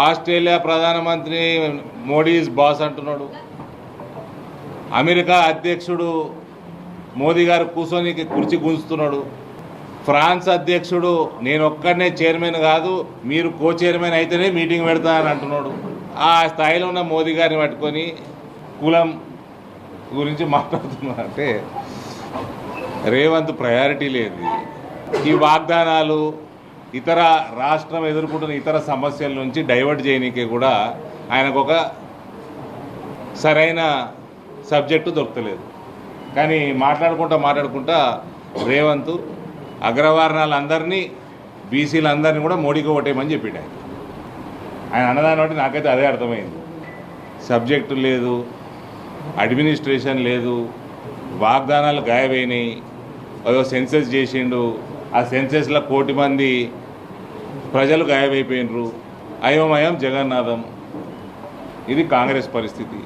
Australia ప్రధానమంత్రి Modi is boss అంటున్నాడు. America అధ్యక్షుడు మోదీ గారు కూర్చొని కుర్చీ గుంజుతున్నాడు. ఫ్రాన్స్ అధ్యక్షుడు నేను ఒక్కడనే చైర్మన్ కాదు, మీరు కో చైర్మన్ అయితేనే మీటింగ్ పెడతానని అంటున్నాడు. ఆ స్థాయిలో ఉన్న మోదీ గారిని పట్టుకొని కులం గురించి మాట్లాడుతున్నారంటే రేవంత్ ప్రయారిటీ లేదు. ఈ వాగ్దానాలు ఇతర రాష్ట్రం ఎదుర్కొంటున్న ఇతర సమస్యల నుంచి డైవర్ట్ చేయనీకే కూడా ఆయనకు ఒక సరైన సబ్జెక్టు దొరకలేదు. కానీ మాట్లాడుకుంటా రేవంత్ అగ్రవర్ణాలందరినీ బీసీలందరినీ కూడా మోడీకి ఓటేయమని చెప్పాడు. ఆయన అన్నదాన్ని బట్టి నాకైతే అదే అర్థమైంది. సబ్జెక్టు లేదు, అడ్మినిస్ట్రేషన్ లేదు, వాగ్దానాలు గాయమైనాయి. ఏదో సెన్సెస్ చేసిండు, ఆ సెన్సెస్లో 1 కోటి మంది ప్రజలు గాయమైపోయినరు. అయోమయం జగన్నాథం. ఇది కాంగ్రెస్ పరిస్థితి.